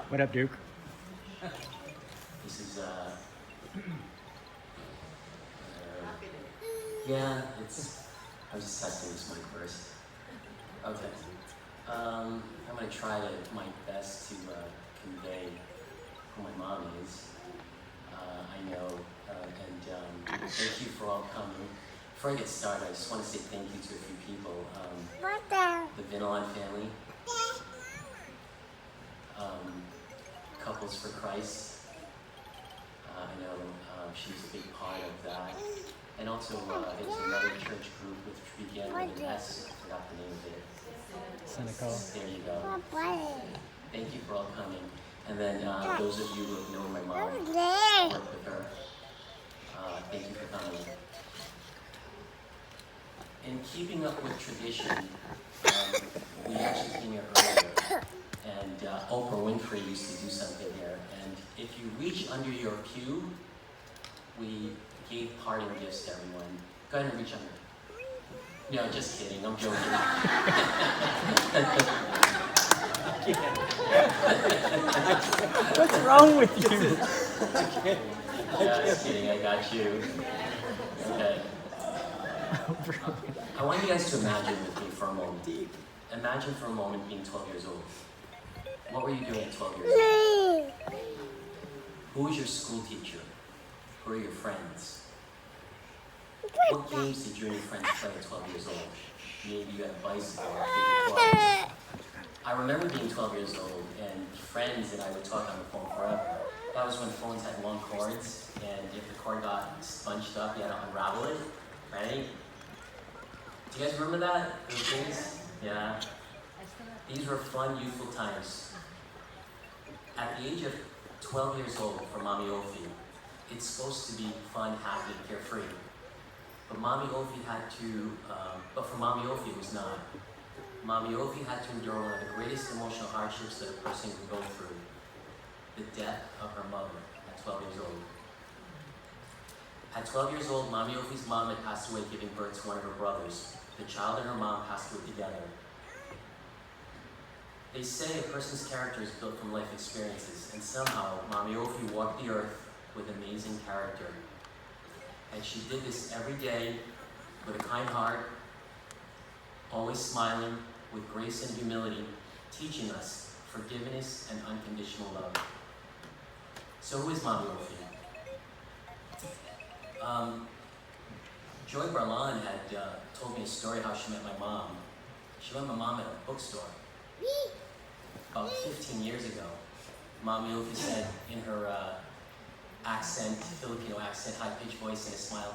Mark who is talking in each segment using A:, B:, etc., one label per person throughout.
A: What up, Duke?
B: This is, yeah, I'm just testing this mic first. Okay. I'm going to try my best to convey who my mom is. I know, and thank you for all coming. Before I get started, I just want to say thank you to a few people. The Vinalon family, Couples for Christ. I know she was a big part of that. And also, there's another church group which began with an S. I forgot the name of it.
A: Cynical.
B: There you go. Thank you for all coming. And then those of you who have known my mom, worked with her, thank you for coming. In keeping up with tradition, we actually came here earlier, and Oprah Winfrey used to do something here. And if you reach under your pew, we gave parting gifts to everyone. Go ahead and reach under. No, just kidding. I'm joking.
A: What's wrong with you?
B: Yeah, just kidding. I got you. Okay. I want you guys to imagine with me for a moment. Imagine for a moment being 12 years old. What were you doing at 12 years old? Who was your school teacher? Who are your friends? What games did you and your friends play at 12 years old? Maybe you had a bicycle or figure 12. I remember being 12 years old and friends and I would talk on the phone forever. That was when phones had long cords, and if the cord got bunched up, you had to unravel it, right? Do you guys remember that? Those things? Yeah. These were fun, youthful times. At the age of 12 years old for Mommy Ofelia, it's supposed to be fun, happy, and carefree. But Mommy Ofelia had to, but for Mommy Ofelia it was not. Mommy Ofelia had to endure one of the greatest emotional hardships that a person could go through, the death of her mother at 12 years old. At 12 years old, Mommy Ofelia's mom had passed away giving birth to one of her brothers. The child and her mom passed away together. They say a person's character is built from life experiences, and somehow Mommy Ofelia walked the earth with amazing character. And she did this every day with a kind heart, always smiling, with grace and humility, teaching us forgiveness and unconditional love. So who is Mommy Ofelia? Joy Barlan had told me a story how she met my mom. She met my mom at a bookstore about 15 years ago. Mommy Ofelia said in her accent, Filipino accent, high-pitched voice and a smile,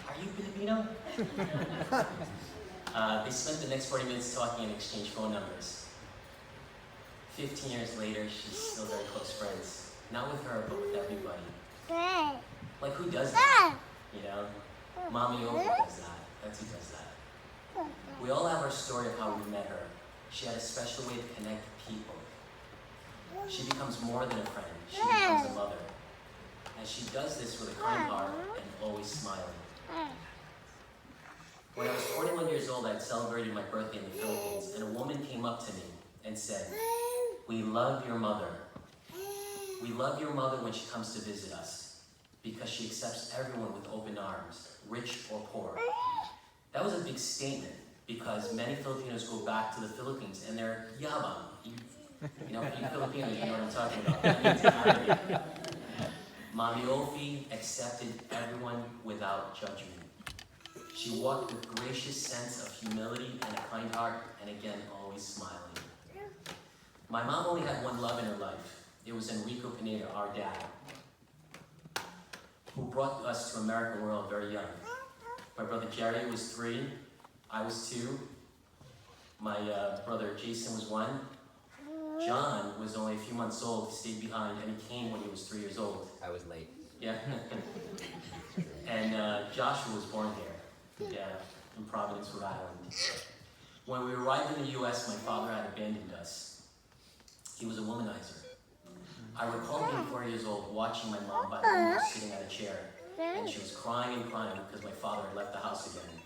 B: "Are you Filipino?" They spent the next 40 minutes talking and exchanged phone numbers. 15 years later, she's still very close friends. Not with her, but with everybody. Like, who does that? You know? Mommy Ofelia does that. That's who does that. We all have our story of how we met her. She had a special way to connect people. She becomes more than a friend. She becomes a mother. And she does this with a kind heart and always smiling. When I was 41 years old, I had celebrated my birthday in the Philippines, and a woman came up to me and said, "We love your mother. We love your mother when she comes to visit us, because she accepts everyone with open arms, rich or poor." That was a big statement, because many Filipinos go back to the Philippines and they're yabang. You know, you Filipinos, you know what I'm talking about. That means arrogant. Mommy Ofelia accepted everyone without judgment. She walked with gracious sense of humility and a kind heart, and again, always smiling. My mom only had one love in her life. It was Enrico Pineda, our dad, who brought us to American world very young. My brother Jerry was 3, I was 2, my brother Jason was 1, John was only a few months old, he stayed behind, and he came when he was 3 years old.
C: I was late.
B: Yeah. And Joshua was born here, yeah, in Providence, Rhode Island. When we arrived in the U.S., my father had abandoned us. He was a womanizer. I recall being 4 years old, watching my mom by the window sitting at a chair, and she was crying and crying because my father had left the house again.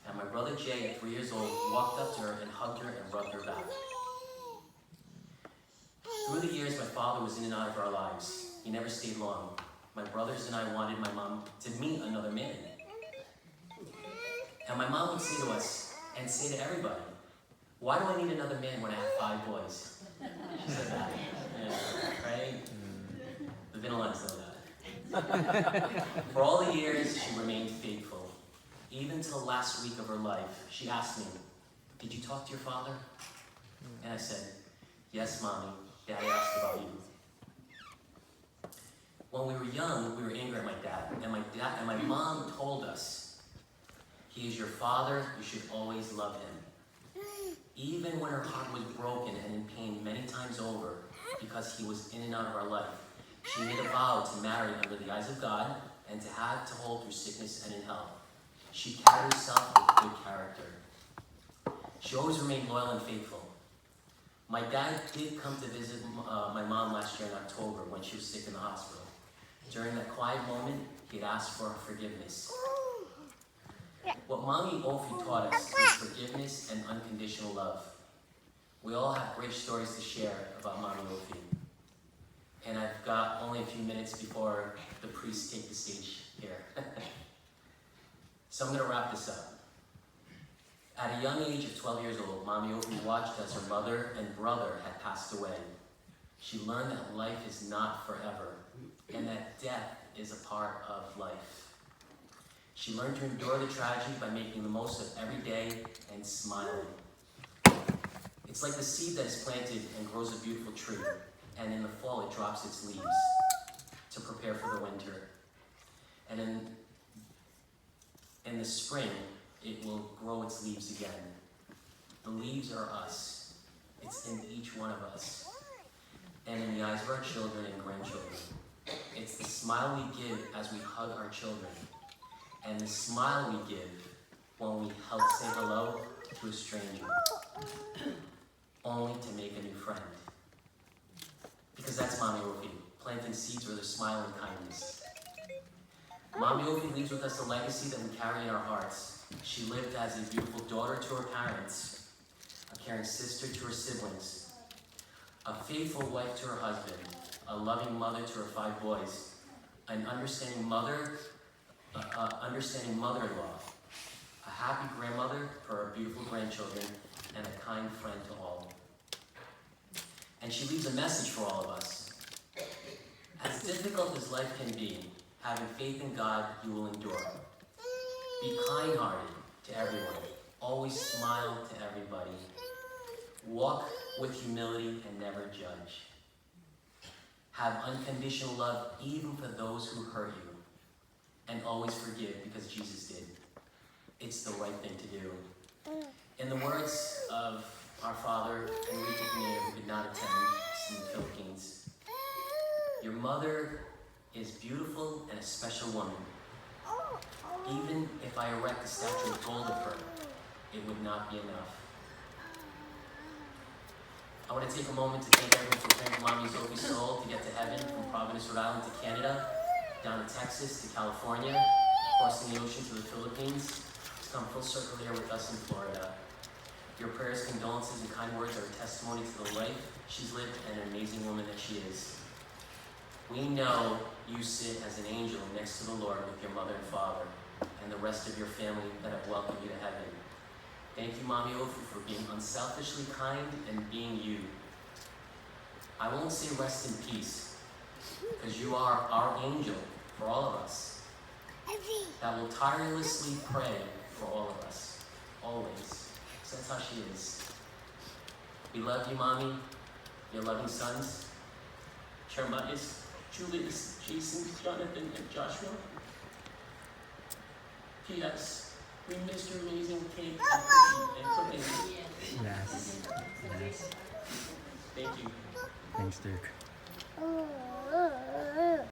B: And my brother Jay, at 3 years old, walked up to her and hugged her and rubbed her back. Through the years, my father was in and out of our lives. He never stayed long. My brothers and I wanted my mom to meet another man. And my mom would say to us, and say to everybody, why do I need another man when I have 5 boys? She said that. Yeah, right? The Vinolans know that. For all the years, she remained faithful. Even till last week of her life, she asked me, did you talk to your father? And I said, yes, Mommy. Daddy asked about you. When we were young, we were angry at my dad. And my mom told us, he is your father, you should always love him. Even when her heart was broken and in pain many times over, because he was in and out of our life, she made a vow to marry under the eyes of God and to have to hold through sickness and in health. She carried herself with good character. She always remained loyal and faithful. My dad did come to visit my mom last year in October when she was sick in the hospital. During that quiet moment, he had asked for forgiveness. What Mommy Offie taught us is forgiveness and unconditional love. We all have great stories to share about Mommy Offie. And I've got only a few minutes before the priests take the stage here. So I'm going to wrap this up. At a young age of 12 years old, Mommy Offie watched as her mother and brother had passed away. She learned that life is not forever, and that death is a part of life. She learned to endure the tragedy by making the most of every day and smiling. It's like the seed that is planted and grows a beautiful tree, and in the fall it drops its leaves to prepare for the winter. And in the spring, it will grow its leaves again. The leaves are us. It's in each one of us. And in the eyes of our children and grandchildren. It's the smile we give as we hug our children. And the smile we give when we help say hello to a stranger. Only to make a new friend. Because that's Mommy Offie, planting seeds with her smile and kindness. Mommy Offie leaves with us a legacy that we carry in our hearts. She lived as a beautiful daughter to her parents, a caring sister to her siblings, a faithful wife to her husband, a loving mother to her 5 boys, an understanding mother-in-law, a happy grandmother for her beautiful grandchildren, and a kind friend to all. And she leaves a message for all of us. As difficult as life can be, having faith in God, you will endure. Be kind-hearted to everyone. Always smile to everybody. Walk with humility and never judge. Have unconditional love even for those who hurt you. And always forgive because Jesus did. It's the right thing to do. In the words of our father, Enrique Pineda, who did not attend in the Philippines, your mother is beautiful and a special woman. Even if I erect a statue of gold of her, it would not be enough. I want to take a moment to thank everyone for praying for Mommy's Offie's soul to get to heaven, from Providence, Rhode Island to Canada, down to Texas to California, crossing the ocean to the Philippines, to come full circle here with us in Florida. Your prayers, condolences, and kind words are a testimony to the life she's lived and an amazing woman that she is. We know you sit as an angel next to the Lord with your mother and father and the rest of your family that have welcomed you to heaven. Thank you, Mommy Offie, for being unselfishly kind and being you. I won't say rest in peace, because you are our angel for all of us, that will tirelessly pray for all of us, always. So that's how she is. We love you, Mommy, your loving sons, Jeremias, Julius, Jason, Jonathan, and Joshua. P.S. We missed your amazing cake and cooking.
A: Yes. Yes.
B: Thank you.
A: Thanks, Duke.